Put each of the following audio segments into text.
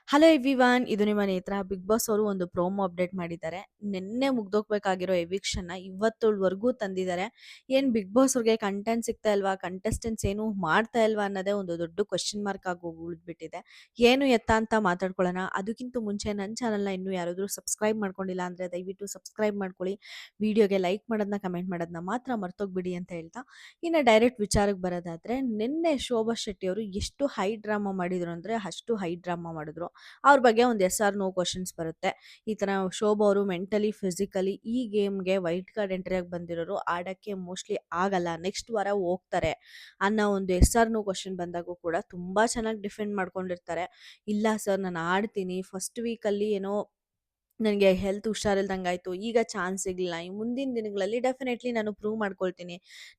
Hello everyone, ಇದು ನಿಮ್ಮ ನೇತ್ರ. ಬಿಗ್ ಬಾಸ್ ಅವರು ಒಂದು ಪ್ರೋಮೋ ಅಪ್ಡೇಟ್ ಮಾಡಿದ್ದಾರೆ. ನಿನ್ನೆ ಮುಗ್ದೋಗ್ಬೇಕಾಗಿರೋ ಎವಿಕ್ಷನ್ನ ಇವತ್ತೊಳ್ವರೆಗೂ ತಂದಿದ್ದಾರೆ. ಏನ್ ಬಿಗ್ ಬಾಸ್ ಅವ್ರಿಗೆ ಕಂಟೆಂಟ್ ಸಿಗ್ತಾ ಇಲ್ವಾ, ಕಂಟೆಸ್ಟೆಂಟ್ಸ್ ಏನು ಮಾಡ್ತಾ ಇಲ್ವಾ ಅನ್ನೋದೇ ಒಂದು ದೊಡ್ಡ ಕ್ವಶನ್ ಮಾರ್ಕ್ ಆಗಿ ಉಳಿದ್ಬಿಟ್ಟಿದೆ. ಏನು ಎತ್ತ ಅಂತ ಮಾತಾಡ್ಕೊಳ್ಳೋಣ. ಅದಕ್ಕಿಂತ ಮುಂಚೆ ನನ್ನ ಚಾನಲ್ನ ಇನ್ನೂ ಯಾರಾದರೂ ಸಬ್ಸ್ಕ್ರೈಬ್ ಮಾಡ್ಕೊಂಡಿಲ್ಲ ಅಂದರೆ ದಯವಿಟ್ಟು ಸಬ್ಸ್ಕ್ರೈಬ್ ಮಾಡ್ಕೊಳ್ಳಿ. ವಿಡಿಯೋಗೆ ಲೈಕ್ ಮಾಡೋದನ್ನ, ಕಮೆಂಟ್ ಮಾಡೋದನ್ನ ಮಾತ್ರ ಮರ್ತೋಗ್ಬಿಡಿ ಅಂತ ಹೇಳ್ತಾ, ಇನ್ನು ಡೈರೆಕ್ಟ್ ವಿಚಾರಕ್ಕೆ ಬರೋದಾದ್ರೆ, ನಿನ್ನೆ ಶೋಭಾ ಶೆಟ್ಟಿ ಅವರು ಎಷ್ಟು ಹೈ ಡ್ರಾಮಾ ಮಾಡಿದ್ರು ಅಂದರೆ ಅಷ್ಟು ಹೈ ಡ್ರಾಮಾ ಮಾಡಿದ್ರು. ಅವ್ರ ಬಗ್ಗೆ ಒಂದು ಎಸ್ ಆರ್ ನೋ ಕ್ವಶನ್ಸ್ ಬರುತ್ತೆ. ಈ ಥರ ಶೋಭಾ ಅವರು ಮೆಂಟಲಿ ಫಿಸಿಕಲಿ ಈ ಗೇಮ್ಗೆ ವೈಲ್ಡ್ ಕಾರ್ಡ್ ಎಂಟ್ರಿಯಾಗಿ ಬಂದಿರೋರು ಆಡೋಕ್ಕೆ ಮೋಸ್ಟ್ಲಿ ಆಗಲ್ಲ, ನೆಕ್ಸ್ಟ್ ವಾರ ಹೋಗ್ತಾರೆ ಅನ್ನೋ ಒಂದು ಎಸ್ ಆರ್ ನೋ ಕ್ವಶನ್ ಬಂದಾಗೂ ಕೂಡ ತುಂಬ ಚೆನ್ನಾಗಿ ಡಿಫೆಂಡ್ ಮಾಡ್ಕೊಂಡಿರ್ತಾರೆ. ಇಲ್ಲ ಸರ್, ನಾನು ಆಡ್ತೀನಿ, ಫಸ್ಟ್ ವೀಕಲ್ಲಿ ಏನೋ ನನಗೆ ಹೆಲ್ತ್ ಹುಷಾರಿಲ್ದಂಗಾಯ್ತು, ಈಗ ಚಾನ್ಸ್ ಸಿಗಲಿಲ್ಲ, ಈ ಮುಂದಿನ ದಿನಗಳಲ್ಲಿ ಡೆಫಿನೆಟ್ಲಿ ನಾನು ಪ್ರೂವ್ ಮಾಡ್ಕೊಳ್ತೀನಿ,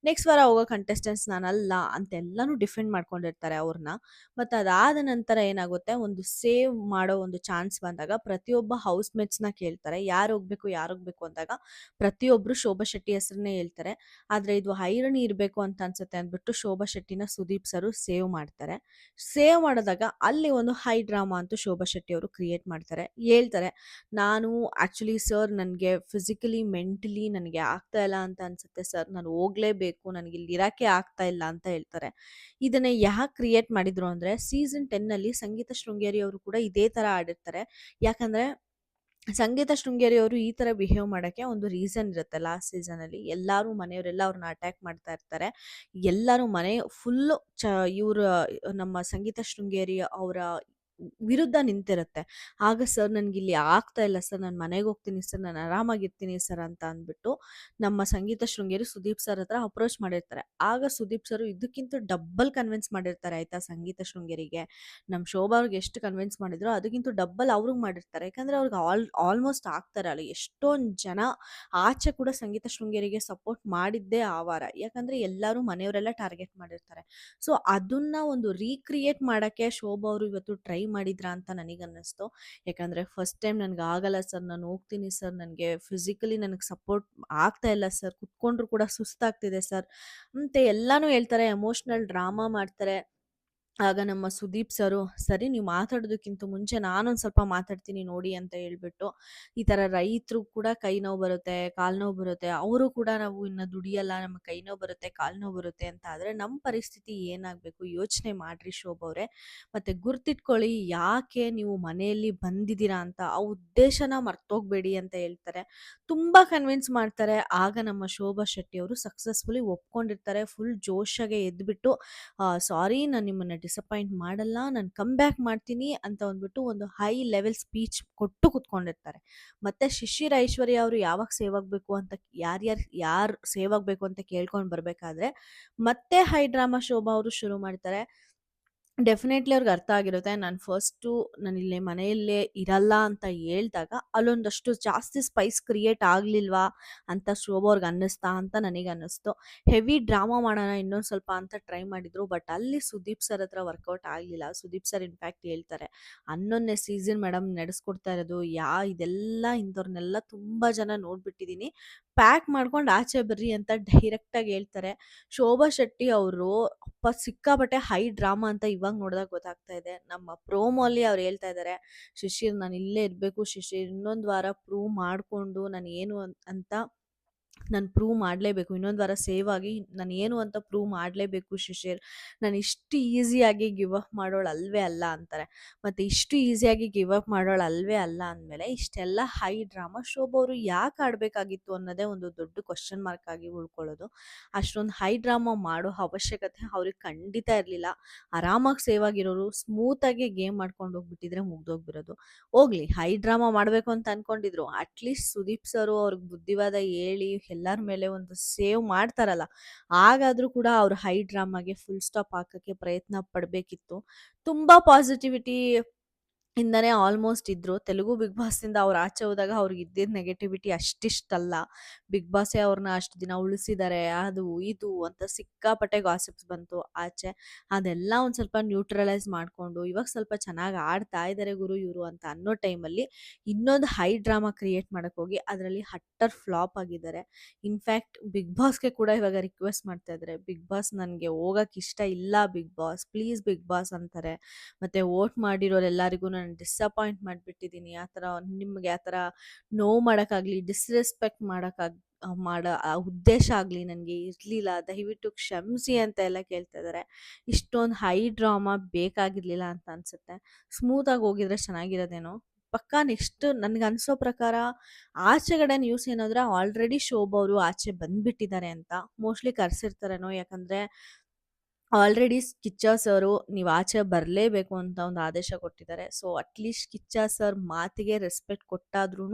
ನೆಕ್ಸ್ಟ್ ವಾರ ಹೋಗೋ ಕಂಟೆಸ್ಟೆಂಟ್ಸ್ ನಾನಲ್ಲ ಅಂತೆಲ್ಲನೂ ಡಿಫೆಂಡ್ ಮಾಡ್ಕೊಂಡಿರ್ತಾರೆ ಅವ್ರನ್ನ. ಮತ್ತು ಅದಾದ ನಂತರ ಏನಾಗುತ್ತೆ, ಒಂದು ಸೇವ್ ಮಾಡೋ ಒಂದು ಚಾನ್ಸ್ ಬಂದಾಗ ಪ್ರತಿಯೊಬ್ಬ ಹೌಸ್ ಮೇಟ್ಸ್ನ ಕೇಳ್ತಾರೆ ಯಾರು ಹೋಗ್ಬೇಕು ಅಂದಾಗ ಪ್ರತಿಯೊಬ್ಬರು ಶೋಭಾ ಶೆಟ್ಟಿ ಹೆಸರನ್ನೇ ಹೇಳ್ತಾರೆ. ಆದರೆ ಇದು ಐರಣಿ ಇರಬೇಕು ಅಂತ ಅನ್ಸುತ್ತೆ ಅಂದ್ಬಿಟ್ಟು ಶೋಭಾ ಶೆಟ್ಟಿನ ಸುದೀಪ್ ಸರು ಸೇವ್ ಮಾಡ್ತಾರೆ. ಸೇವ್ ಮಾಡಿದಾಗ ಅಲ್ಲಿ ಒಂದು ಹೈ ಡ್ರಾಮಾ ಅಂತೂ ಶೋಭಾ ಶೆಟ್ಟಿ ಅವರು ಕ್ರಿಯೇಟ್ ಮಾಡ್ತಾರೆ. ಹೇಳ್ತಾರೆ, ನಾನು ಆ್ಯಕ್ಚುಲಿ ಸರ್ ನನಗೆ ಫಿಸಿಕಲಿ ಮೆಂಟಲಿ ನನಗೆ ಆಗ್ತಾ ಇಲ್ಲ ಅಂತ ಅನ್ಸುತ್ತೆ ಸರ್, ನಾನು ಹೋಗಲೇಬೇಕು, ನನಗೆ ಇಲ್ಲಿ ಇರೋಕ್ಕೆ ಆಗ್ತಾ ಇಲ್ಲ ಅಂತ ಹೇಳ್ತಾರೆ. ಇದನ್ನು ಯಾಕೆ ಕ್ರಿಯೇಟ್ ಮಾಡಿದ್ರು ಅಂದರೆ, ಸೀಸನ್ 10ನಲ್ಲಿ ಸಂಗೀತ ಶೃಂಗೇರಿ ಅವರು ಕೂಡ ಇದೇ ಥರ ಆಡಿರ್ತಾರೆ. ಯಾಕಂದರೆ ಸಂಗೀತ ಶೃಂಗೇರಿ ಅವರು ಈ ಥರ ಬಿಹೇವ್ ಮಾಡೋಕ್ಕೆ ಒಂದು ರೀಸನ್ ಇರುತ್ತೆ. ಲಾಸ್ಟ್ ಸೀಸನಲ್ಲಿ ಎಲ್ಲರೂ ಮನೆಯವರೆಲ್ಲ ಅವ್ರನ್ನ ಅಟ್ಯಾಕ್ ಮಾಡ್ತಾ ಇರ್ತಾರೆ. ಎಲ್ಲರೂ ಮನೆ ಫುಲ್ಲು ಇವ್ರ ನಮ್ಮ ಸಂಗೀತ ಶೃಂಗೇರಿ ಅವರ ವಿರುದ್ಧ ನಿಂತಿರುತ್ತೆ. ಆಗ ಸರ್ ನನಗಿಲ್ಲಿ ಆಗ್ತಾ ಇಲ್ಲ ಸರ್, ನಾನು ಮನೆಗೆ ಹೋಗ್ತೀನಿ ಸರ್, ನಾನು ಆರಾಮಾಗಿರ್ತೀನಿ ಸರ್ ಅಂತ ಅಂದ್ಬಿಟ್ಟು ನಮ್ಮ ಸಂಗೀತ ಶೃಂಗೇರಿ ಸುದೀಪ್ ಸರ್ ಹತ್ರ ಅಪ್ರೋಚ್ ಮಾಡಿರ್ತಾರೆ. ಆಗ ಸುದೀಪ್ ಸರ್ ಇದಕ್ಕಿಂತ ಡಬ್ಬಲ್ ಕನ್ವಿನ್ಸ್ ಮಾಡಿರ್ತಾರೆ ಆಯಿತಾ ಸಂಗೀತ ಶೃಂಗೇರಿಗೆ. ನಮ್ಮ ಶೋಭಾ ಅವ್ರಿಗೆ ಎಷ್ಟು ಕನ್ವಿನ್ಸ್ ಮಾಡಿದ್ರು ಅದಕ್ಕಿಂತ ಡಬ್ಬಲ್ ಅವ್ರಿಗೆ ಮಾಡಿರ್ತಾರೆ. ಯಾಕಂದರೆ ಅವ್ರಿಗೆ ಆಲ್ಮೋಸ್ಟ್ ಆಗ್ತಾರಲ್ಲ, ಎಷ್ಟೊಂದು ಜನ ಆಚೆ ಕೂಡ ಸಂಗೀತ ಶೃಂಗೇರಿಗೆ ಸಪೋರ್ಟ್ ಮಾಡಿದ್ದೇ ಆ ವಾರ. ಯಾಕಂದರೆ ಎಲ್ಲರೂ ಮನೆಯವರೆಲ್ಲ ಟಾರ್ಗೆಟ್ ಮಾಡಿರ್ತಾರೆ. ಸೊ ಅದನ್ನ ಒಂದು ರೀಕ್ರಿಯೇಟ್ ಮಾಡೋಕ್ಕೆ ಶೋಭಾ ಅವರು ಇವತ್ತು ಟ್ರೈ ಮಾಡಿದ್ರಾ ಅಂತ ನನಗನ್ನಿಸ್ತು. ಯಾಕಂದರೆ ಫಸ್ಟ್ ಟೈಮ್ ನನಗೆ ಆಗಲ್ಲ ಸರ್, ನಾನು ಹೋಗ್ತೀನಿ ಸರ್, ನನಗೆ ಫಿಸಿಕಲಿ ನನಗೆ ಸಪೋರ್ಟ್ ಆಗ್ತಾ ಇಲ್ಲ ಸರ್, ಕುತ್ಕೊಂಡ್ರು ಕೂಡ ಸುಸ್ತಾಗ್ತಿದೆ ಸರ್ ಅಂತ ಎಲ್ಲನೂ ಹೇಳ್ತಾರೆ. ಎಮೋಷ್ನಲ್ ಡ್ರಾಮಾ ಮಾಡ್ತಾರೆ. ಆಗ ನಮ್ಮ ಸುದೀಪ್ ಸರು, ಸರಿ ನೀವು ಮಾತಾಡೋದಕ್ಕಿಂತ ಮುಂಚೆ ನಾನೊಂದು ಸ್ವಲ್ಪ ಮಾತಾಡ್ತೀನಿ ನೋಡಿ ಅಂತ ಹೇಳ್ಬಿಟ್ಟು, ಈ ಥರ ರೈತರು ಕೂಡ ಕೈ ನೋವು ಬರುತ್ತೆ, ಕಾಲು ನೋವು ಬರುತ್ತೆ, ಅವರು ಕೂಡ ನಾವು ಇನ್ನು ದುಡಿಯಲ್ಲ, ನಮ್ಮ ಕೈ ನೋವು ಬರುತ್ತೆ, ಕಾಲು ನೋವು ಬರುತ್ತೆ ಅಂತ ಆದರೆ ನಮ್ಮ ಪರಿಸ್ಥಿತಿ ಏನಾಗಬೇಕು ಯೋಚನೆ ಮಾಡಿರಿ ಶೋಭಾ ಮತ್ತು ಗುರ್ತಿಟ್ಕೊಳ್ಳಿ, ಯಾಕೆ ನೀವು ಮನೆಯಲ್ಲಿ ಬಂದಿದ್ದೀರಾ ಅಂತ ಆ ಉದ್ದೇಶನ ಮರ್ತೋಗ್ಬೇಡಿ ಅಂತ ಹೇಳ್ತಾರೆ. ತುಂಬ ಕನ್ವಿನ್ಸ್ ಮಾಡ್ತಾರೆ. ಆಗ ನಮ್ಮ ಶೋಭಾ ಶೆಟ್ಟಿ ಅವರು ಸಕ್ಸಸ್ಫುಲಿ ಒಪ್ಕೊಂಡಿರ್ತಾರೆ. ಫುಲ್ ಜೋಶಾಗೆ ಎದ್ದುಬಿಟ್ಟು, ಸಾರಿ, ನಾನು ನಿಮ್ಮನ್ನು ಡಿಸಪಾಯಿಂಟ್ ಮಾಡಲ್ಲ, ನಾನು ಕಮ್ ಬ್ಯಾಕ್ ಮಾಡ್ತೀನಿ ಅಂತ ಅಂದ್ಬಿಟ್ಟು ಒಂದು ಹೈ ಲೆವೆಲ್ ಸ್ಪೀಚ್ ಕೊಟ್ಟು ಕುತ್ಕೊಂಡಿರ್ತಾರೆ. ಮತ್ತು ಶಿಶಿರ್ ಐಶ್ವರ್ಯ ಅವರು ಯಾವಾಗ ಸೇವ್ ಆಗಬೇಕು ಅಂತ, ಯಾರು ಸೇವ್ ಆಗಬೇಕು ಅಂತ ಕೇಳ್ಕೊಂಡು ಬರಬೇಕಾದ್ರೆ ಮತ್ತೆ ಹೈ ಡ್ರಾಮಾ ಶೋಭಾ ಅವರು ಶುರು ಮಾಡ್ತಾರೆ. ಡೆಫಿನೆಟ್ಲಿ ಅವ್ರಿಗೆ ಅರ್ಥ ಆಗಿರುತ್ತೆ. ನಾನಿಲ್ಲಿ ಮನೆಯಲ್ಲೇ ಇರಲ್ಲ ಅಂತ ಹೇಳ್ದಾಗ ಅಲ್ಲೊಂದಷ್ಟು ಜಾಸ್ತಿ ಸ್ಪೈಸ್ ಕ್ರಿಯೇಟ್ ಆಗಲಿಲ್ವಾ ಅಂತ ಶೋಭಾ ಅವ್ರಿಗೆ ಅನ್ನಿಸ್ತಾ ಅಂತ ನನಗನ್ನಿಸ್ತು. ಹೆವಿ ಡ್ರಾಮಾ ಮಾಡೋಣ ಇನ್ನೊಂದು ಸ್ವಲ್ಪ ಅಂತ ಟ್ರೈ ಮಾಡಿದ್ರು. ಬಟ್ ಅಲ್ಲಿ ಸುದೀಪ್ ಸರ್ ಹತ್ರ ವರ್ಕೌಟ್ ಆಗಲಿಲ್ಲ. ಸುದೀಪ್ ಸರ್ ಇನ್ಫ್ಯಾಕ್ಟ್ ಹೇಳ್ತಾರೆ, 11ನೇ ಸೀಸನ್ ಮೇಡಮ್ ನಡೆಸ್ಕೊಡ್ತಾ ಇರೋದು, ಇದೆಲ್ಲ ಇಂಥವ್ರನ್ನೆಲ್ಲ ತುಂಬ ಜನ ನೋಡ್ಬಿಟ್ಟಿದ್ದೀನಿ, ಪ್ಯಾಕ್ ಮಾಡ್ಕೊಂಡು ಆಚೆ ಬರ್ರಿ ಅಂತ ಡೈರೆಕ್ಟಾಗಿ ಹೇಳ್ತಾರೆ. ಶೋಭಾ ಶೆಟ್ಟಿ ಅವರು ಸಿಕ್ಕಾಪಟ್ಟೆ ಹೈ ಡ್ರಾಮಾ ಅಂತ ಇವಾಗ ನೋಡಿದಾಗ ಗೊತ್ತಾಗ್ತಾ ಇದೆ. ನಮ್ಮ ಪ್ರೋಮೋ ಅಲ್ಲಿ ಅವ್ರು ಹೇಳ್ತಾ ಇದ್ದಾರೆ, ಶಿಶಿರ್ ನಾನು ಇಲ್ಲೇ ಇರಬೇಕು ಶಿಶಿರ್, ಇನ್ನೊಂದು ವಾರ ಪ್ರೂವ್ ಮಾಡಿಕೊಂಡು ನಾನು ಏನು ಅಂತ ನಾನು ಪ್ರೂವ್ ಮಾಡಲೇಬೇಕು, ಇನ್ನೊಂದು ವಾರ ಸೇವ್ ಆಗಿ ನಾನು ಏನು ಅಂತ ಪ್ರೂವ್ ಮಾಡಲೇಬೇಕು ಶಿಶಿರ್, ನಾನು ಇಷ್ಟು ಈಸಿಯಾಗಿ ಗಿವ್ ಅಪ್ ಮಾಡೋಳು ಅಲ್ವೇ ಅಲ್ಲ ಅಂತಾರೆ. ಮತ್ತು ಇಷ್ಟು ಈಸಿಯಾಗಿ ಗಿವ್ ಅಪ್ ಮಾಡೋಳು ಅಲ್ವೇ ಅಲ್ಲ ಅಂದಮೇಲೆ ಇಷ್ಟೆಲ್ಲ ಹೈ ಡ್ರಾಮಾ ಶೋಭಾ ಅವರು ಯಾಕೆ ಆಡಬೇಕಾಗಿತ್ತು ಅನ್ನೋದೇ ಒಂದು ದೊಡ್ಡ ಕ್ವಶನ್ ಮಾರ್ಕ್ ಆಗಿ ಉಳ್ಕೊಳ್ಳೋದು. ಅಷ್ಟೊಂದು ಹೈ ಡ್ರಾಮಾ ಮಾಡೋ ಅವಶ್ಯಕತೆ ಅವ್ರಿಗೆ ಖಂಡಿತ ಇರಲಿಲ್ಲ. ಆರಾಮಾಗಿ ಸೇವ್ ಆಗಿರೋರು ಸ್ಮೂತಾಗಿ ಗೇಮ್ ಮಾಡ್ಕೊಂಡು ಹೋಗ್ಬಿಟ್ಟಿದ್ರೆ ಮುಗ್ದೋಗ್ಬಿರೋದು. ಹೋಗ್ಲಿ, ಹೈ ಡ್ರಾಮಾ ಮಾಡಬೇಕು ಅಂತ ಅಂದ್ಕೊಂಡಿದ್ರು, ಅಟ್ಲೀಸ್ಟ್ ಸುದೀಪ್ ಸರು ಅವ್ರಿಗೆ ಬುದ್ಧಿವಾದ ಹೇಳಿ ಎಲ್ಲರ ಮೇಲೆ ಒಂದು ಸೇವ್ ಮಾಡ್ತಾರಲ್ಲ, ಹಾಗಾದರೂ ಕೂಡ ಅವ್ರು ಹೈ ಡ್ರಾಮಾಗೆ ಫುಲ್ ಸ್ಟಾಪ್ ಹಾಕೋಕ್ಕೆ ಪ್ರಯತ್ನ ಪಡಬೇಕಿತ್ತು. ತುಂಬ ಪಾಸಿಟಿವಿಟಿ ಇಂದನೇ ಆಲ್ಮೋಸ್ಟ್ ಇದ್ರು. ತೆಲುಗು ಬಿಗ್ ಬಾಸ್‌ನಿಂದ ಅವ್ರು ಆಚೆ ಹೋದಾಗ ಅವ್ರಿಗೆ ಇದ್ದಿದ್ದ ನೆಗೆಟಿವಿಟಿ ಅಷ್ಟಿಷ್ಟಲ್ಲ. ಬಿಗ್ ಬಾಸೇ ಅವ್ರನ್ನ ಅಷ್ಟು ದಿನ ಉಳಿಸಿದ್ದಾರೆ, ಅದು ಇದು ಅಂತ ಸಿಕ್ಕಾಪಟ್ಟೆ ಗಾಸಿಪ್ಸ್ ಬಂತು ಆಚೆ. ಅದೆಲ್ಲ ಒಂದು ಸ್ವಲ್ಪ ನ್ಯೂಟ್ರಲೈಸ್ ಮಾಡಿಕೊಂಡು ಇವಾಗ ಸ್ವಲ್ಪ ಚೆನ್ನಾಗಿ ಆಡ್ತಾ ಇದ್ದಾರೆ ಗುರು ಇವರು ಅಂತ ಅನ್ನೋ ಟೈಮಲ್ಲಿ ಇನ್ನೊಂದು ಹೈ ಡ್ರಾಮಾ ಕ್ರಿಯೇಟ್ ಮಾಡೋಕ್ಕೆ ಹೋಗಿ ಅದರಲ್ಲಿ ಹಟ್ಟರ್ ಫ್ಲಾಪ್ ಆಗಿದ್ದಾರೆ. ಇನ್ಫ್ಯಾಕ್ಟ್ ಬಿಗ್ ಬಾಸ್ಗೆ ಕೂಡ ಇವಾಗ ರಿಕ್ವೆಸ್ಟ್ ಮಾಡ್ತಾ ಇದ್ದಾರೆ, ಬಿಗ್ ಬಾಸ್ ನನಗೆ ಹೋಗೋಕ್ಕೆ ಇಷ್ಟ ಇಲ್ಲ Bigg Boss, please Bigg Boss ಅಂತಾರೆ. ಮತ್ತು ವೋಟ್ ಮಾಡಿರೋರೆಲ್ಲರಿಗೂ ನಾನು ಡಿಸಪಾಯಿಂಟ್ ಮಾಡಿಬಿಟ್ಟಿದ್ದೀನಿ. ಆ ಥರ ನಿಮಗೆ ಆ ಥರ ನೋವು ಮಾಡೋಕ್ಕಾಗಲಿ, ಡಿಸ್‌ರೆಸ್ಪೆಕ್ಟ್ ಮಾಡೋ ಆ ಉದ್ದೇಶ ಆಗಲಿ ನನಗೆ ಇರಲಿಲ್ಲ. ದಯವಿಟ್ಟು ಕ್ಷಮಿಸಿ ಅಂತ ಎಲ್ಲ ಕೇಳ್ತಾ ಇದ್ದಾರೆ. ಇಷ್ಟೊಂದು ಹೈ ಡ್ರಾಮಾ ಬೇಕಾಗಿರಲಿಲ್ಲ ಅಂತ ಅನಿಸುತ್ತೆ. ಸ್ಮೂತಾಗಿ ಹೋಗಿದ್ರೆ ಚೆನ್ನಾಗಿರೋದೇನೋ. ಪಕ್ಕಾ ನೆಕ್ಸ್ಟ್ ನನ್ಗನ್ಸೋ ಪ್ರಕಾರ ಆಚೆಗಡೆ ನ್ಯೂಸ್ ಏನಾದ್ರೆ ಆಲ್ರೆಡಿ ಶೋಭಾ ಅವರು ಆಚೆ ಬಂದ್ಬಿಟ್ಟಿದ್ದಾರೆ ಅಂತ. ಮೋಸ್ಟ್‌ಲಿ ಕರ್ಸಿರ್ತಾರೇನೋ, ಯಾಕಂದ್ರೆ ಆಲ್ರೆಡಿ ಕಿಚ್ಚ ಸರು ನೀವು ಆಚೆ ಬರಲೇಬೇಕು ಅಂತ ಒಂದು ಆದೇಶ ಕೊಟ್ಟಿದ್ದಾರೆ. ಸೊ ಅಟ್ಲೀಸ್ಟ್ ಕಿಚ್ಚ ಸರ್ ಮಾತಿಗೆ ರೆಸ್ಪೆಕ್ಟ್ ಕೊಟ್ಟಾದ್ರೂ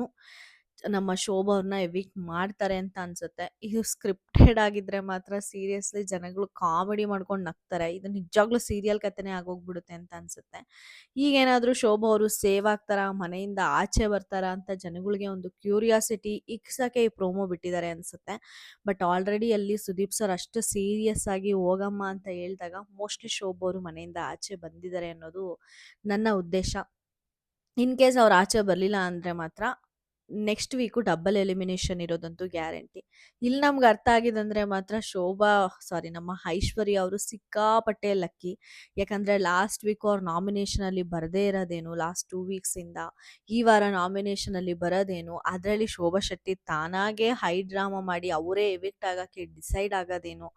ನಮ್ಮ ಶೋಭಾ ಅವ್ರನ್ನ ಎವಿಕ್ಟ್ ಮಾಡ್ತಾರೆ ಅಂತ ಅನ್ಸುತ್ತೆ. ಇದು ಸ್ಕ್ರಿಪ್ಟೆಡ್ ಆಗಿದ್ರೆ ಮಾತ್ರ ಸೀರಿಯಸ್ಲಿ ಜನಗಳು ಕಾಮಿಡಿ ಮಾಡ್ಕೊಂಡು ನಗ್ತಾರೆ. ಇದು ನಿಜವಾಗ್ಲೂ ಸೀರಿಯಲ್ ಕಥೆನೇ ಆಗೋಗ್ಬಿಡುತ್ತೆ ಅಂತ ಅನ್ಸುತ್ತೆ. ಈಗೇನಾದ್ರೂ ಶೋಭಾ ಅವರು ಸೇವ್ ಆಗ್ತಾರಾ, ಮನೆಯಿಂದ ಆಚೆ ಬರ್ತಾರಾ ಅಂತ ಜನಗಳಿಗೆ ಒಂದು ಕ್ಯೂರಿಯಾಸಿಟಿ ಇಕ್ಸಕ್ಕೆ ಈ ಪ್ರೋಮೋ ಬಿಟ್ಟಿದ್ದಾರೆ ಅನ್ಸುತ್ತೆ. ಬಟ್ ಆಲ್ರೆಡಿ ಅಲ್ಲಿ ಸುದೀಪ್ ಸರ್ ಅಷ್ಟು ಸೀರಿಯಸ್ ಆಗಿ ಹೋಗಮ್ಮ ಅಂತ ಹೇಳಿದಾಗ ಮೋಸ್ಟ್ಲಿ ಶೋಭಾ ಅವರು ಮನೆಯಿಂದ ಆಚೆ ಬಂದಿದ್ದಾರೆ ಅನ್ನೋದು ನನ್ನ ಉದ್ದೇಶ. ಇನ್ ಕೇಸ್ ಅವ್ರು ಆಚೆ ಬರಲಿಲ್ಲ ಅಂದರೆ ಮಾತ್ರ ನೆಕ್ಸ್ಟ್ ವೀಕು ಡಬಲ್ ಎಲಿಮಿನೇಷನ್ ಇರೋದಂತೂ ಗ್ಯಾರಂಟಿ. ಇಲ್ಲಿ ನಮ್ಗೆ ಅರ್ಥ ಆಗಿದಂದ್ರೆ ಮಾತ್ರ ನಮ್ಮ ಐಶ್ವರ್ಯ ಅವರು ಸಿಕ್ಕಾಪಟ್ಟೆ ಲಕ್ಕಿ. ಯಾಕಂದರೆ ಲಾಸ್ಟ್ ವೀಕು ಅವ್ರು ನಾಮಿನೇಷನಲ್ಲಿ ಬರದೇ ಇರೋದೇನು, ಲಾಸ್ಟ್ 2 ವೀಕ್ಸಿಂದ ಈ ವಾರ ನಾಮಿನೇಷನಲ್ಲಿ ಬರೋದೇನು, ಅದರಲ್ಲಿ ಶೋಭಾ ಶೆಟ್ಟಿ ತಾನಾಗೇ ಹೈ ಡ್ರಾಮಾ ಮಾಡಿ ಅವರೇ ಎವಿಕ್ಟ್ ಆಗೋಕ್ಕೆ ಡಿಸೈಡ್ ಆಗೋದೇನು.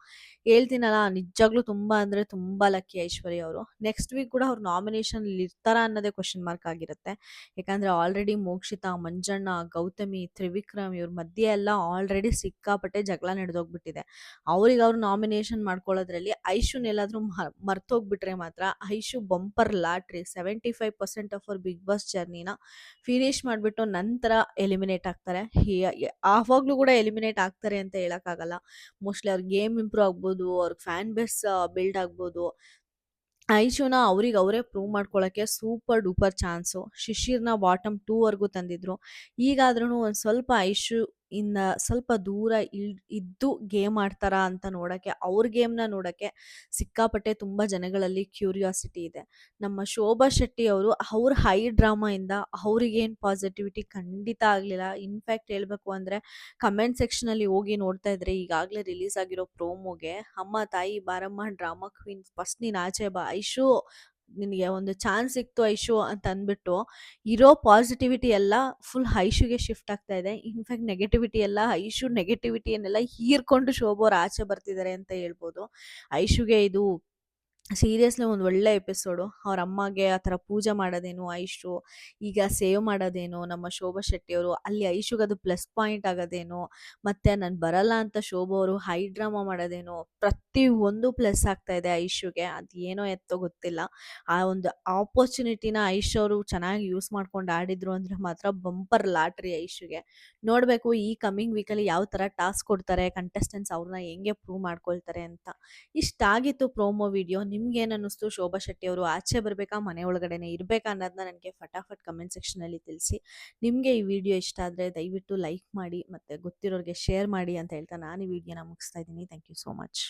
ಹೇಳ್ತೀನಲ್ಲ, ನಿಜವಾಗ್ಲೂ ತುಂಬ ಅಂದರೆ ತುಂಬ ಲಕ್ಕಿ ಐಶ್ವರ್ಯ ಅವರು. ನೆಕ್ಸ್ಟ್ ವೀಕ್ ಕೂಡ ಅವ್ರು ನಾಮಿನೇಷನಲ್ಲಿ ಇರ್ತಾರಾ ಅನ್ನೋದೇ ಕ್ವಶನ್ ಮಾರ್ಕ್ ಆಗಿರುತ್ತೆ. ಯಾಕಂದರೆ ಆಲ್ರೆಡಿ ಮೋಕ್ಷಿತಾ, ಮಂಜಣ್ಣ, ಗೌತಮಿ, ತ್ರಿವಿಕ್ರಮ್ ಇವ್ರ ಮಧ್ಯೆ ಎಲ್ಲ ಆಲ್ರೆಡಿ ಸಿಕ್ಕಾಪಟ್ಟೆ ಜಗಳ ನಡೆದೋಗ್ಬಿಟ್ಟಿದೆ. ಅವ್ರು ನಾಮಿನೇಷನ್ ಮಾಡ್ಕೊಳ್ಳೋದ್ರಲ್ಲಿ ಐಶುನೆಲ್ಲಾದ್ರೂ ಮರ್ತೋಗ್ಬಿಟ್ರೆ ಮಾತ್ರ ಐಶು ಬಂಪರ್ ಲಾಟ್ರಿ 75% ಆಫ್ ಅವ್ರ ಬಿಗ್ ಬಾಸ್ ಜರ್ನಿನ ಫಿನಿಶ್ ಮಾಡಿಬಿಟ್ಟು ನಂತರ ಎಲಿಮಿನೇಟ್ ಆಗ್ತಾರೆ. ಆವಾಗಲೂ ಕೂಡ ಎಲಿಮಿನೇಟ್ ಆಗ್ತಾರೆ ಅಂತ ಹೇಳೋಕ್ಕಾಗಲ್ಲ. ಮೋಸ್ಟ್ಲಿ ಅವ್ರ ಗೇಮ್ ಇಂಪ್ರೂವ್ ಆಗ್ಬೋದು, ಅವ್ರಿಗೆ ಫ್ಯಾನ್ ಬೇಸ್ ಬಿಲ್ಡ್ ಆಗ್ಬೋದು. ಐಶುನ ಅವ್ರಿಗೆ ಅವರೇ ಪ್ರೂವ್ ಮಾಡ್ಕೊಳ್ಳೋಕ್ಕೆ ಸೂಪರ್ ಡೂಪರ್ ಚಾನ್ಸು. ಶಿಶಿರ್ನ ಬಾಟಮ್ 2 ವರೆಗೂ ತಂದಿದ್ರು. ಈಗಾದ್ರೂ ಒಂದು ಸ್ವಲ್ಪ ಐಶು ಇಂದ ಸ್ವಲ್ಪ ದೂರ ಇದ್ದು ಗೇಮ್ ಆಡ್ತಾರಾ ಅಂತ ನೋಡೋಕ್ಕೆ, ಅವ್ರ ಗೇಮ್ನ ನೋಡೋಕ್ಕೆ ಸಿಕ್ಕಾಪಟ್ಟೆ ತುಂಬ ಜನಗಳಲ್ಲಿ ಕ್ಯೂರಿಯಾಸಿಟಿ ಇದೆ. ನಮ್ಮ ಶೋಭಾ ಶೆಟ್ಟಿ ಅವರು ಅವ್ರ ಹೈ ಡ್ರಾಮಾಯಿಂದ ಅವ್ರಿಗೇನು ಪಾಸಿಟಿವಿಟಿ ಖಂಡಿತ ಆಗಲಿಲ್ಲ. ಇನ್ಫ್ಯಾಕ್ಟ್ ಹೇಳಬೇಕು ಅಂದರೆ ಕಮೆಂಟ್ ಸೆಕ್ಷನಲ್ಲಿ ಹೋಗಿ ನೋಡ್ತಾ ಇದ್ರೆ ಈಗಾಗಲೇ ರಿಲೀಸ್ ಆಗಿರೋ ಪ್ರೋಮೋಗೆ ಅಮ್ಮ ತಾಯಿ ಬಾರಮ್ಮ ಡ್ರಾಮಾ ಕ್ವೀನ್ ಫಸ್ಟ್ ನೀನು ಆಚೆ ಬಾ ಐಶು, ನಿನಗೆ ಒಂದು ಚಾನ್ಸ್ ಸಿಕ್ತು ಐಶು ಅಂತ ಅಂದ್ಬಿಟ್ಟು ಇರೋ ಪಾಸಿಟಿವಿಟಿ ಎಲ್ಲ ಫುಲ್ ಐಶುಗೆ ಶಿಫ್ಟ್ ಆಗ್ತಾ ಇದೆ. ಇನ್ಫ್ಯಾಕ್ಟ್ ನೆಗೆಟಿವಿಟಿ ಎಲ್ಲ ಐಶು ನೆಗೆಟಿವಿಟಿಯನ್ನೆಲ್ಲ ಹೀರ್ಕೊಂಡು ಶೋಭಾ ಅವ್ರು ಆಚೆ ಬರ್ತಿದ್ದಾರೆ ಅಂತ ಹೇಳ್ಬೋದು. ಐಶುಗೆ ಇದು ಸೀರಿಯಸ್ಲಿ ಒಂದು ಒಳ್ಳೆ ಎಪಿಸೋಡು. ಅವ್ರ ಅಮ್ಮಗೆ ಆ ಥರ ಪೂಜೆ ಮಾಡೋದೇನು ಐಶು, ಈಗ ಸೇವ್ ಮಾಡೋದೇನು ನಮ್ಮ ಶೋಭಾ ಶೆಟ್ಟಿಯವರು, ಅಲ್ಲಿ ಐಶುಗೆ ಅದು ಪ್ಲಸ್ ಪಾಯಿಂಟ್ ಆಗೋದೇನು, ಮತ್ತು ನಾನು ಬರಲ್ಲ ಅಂತ ಶೋಭಾ ಅವರು ಹೈ ಡ್ರಾಮಾ ಮಾಡೋದೇನು, ಪ್ರತಿಯೊಂದು ಪ್ಲಸ್ ಆಗ್ತಾ ಇದೆ ಐಶುಗೆ. ಅದು ಏನೋ ಎತ್ತೋ ಗೊತ್ತಿಲ್ಲ. ಆ ಒಂದು ಆಪರ್ಚುನಿಟಿನ ಐಶು ಅವರು ಚೆನ್ನಾಗಿ ಯೂಸ್ ಮಾಡ್ಕೊಂಡು ಆಡಿದ್ರು ಅಂದರೆ ಮಾತ್ರ ಬಂಪರ್ ಲಾಟ್ರಿ ಐಶುಗೆ. ನೋಡಬೇಕು ಈ ಕಮ್ಮಿಂಗ್ ವೀಕಲ್ಲಿ ಯಾವ ಥರ ಟಾಸ್ಕ್ ಕೊಡ್ತಾರೆ, ಕಂಟೆಸ್ಟೆಂಟ್ಸ್ ಅವ್ರನ್ನ ಹೆಂಗೆ ಪ್ರೂವ್ ಮಾಡ್ಕೊಳ್ತಾರೆ ಅಂತ. ಇಷ್ಟಾಗಿತ್ತು ಪ್ರೋಮೋ ವಿಡಿಯೋ. ನಿಮ್ಗೇನು ಅನ್ನಿಸ್ತು? ಶೋಭಾ ಶೆಟ್ಟಿ ಅವರು ಆಚೆ ಬರಬೇಕಾ, ಮನೆ ಒಳಗಡೆನೇ ಇರಬೇಕಾ ಅನ್ನೋದನ್ನ ನನಗೆ ಫಟಾಫಟ್ ಕಮೆಂಟ್ ಸೆಕ್ಷನಲ್ಲಿ ತಿಳಿಸಿ. ನಿಮಗೆ ಈ ವಿಡಿಯೋ ಇಷ್ಟ ಆದರೆ ದಯವಿಟ್ಟು ಲೈಕ್ ಮಾಡಿ ಮತ್ತು ಗೊತ್ತಿರೋರಿಗೆ ಶೇರ್ ಮಾಡಿ ಅಂತ ಹೇಳ್ತಾ ನಾನು ಈ ವಿಡಿಯೋನ ಮುಗಿಸ್ತಾ ಇದ್ದೀನಿ. Thank you so much.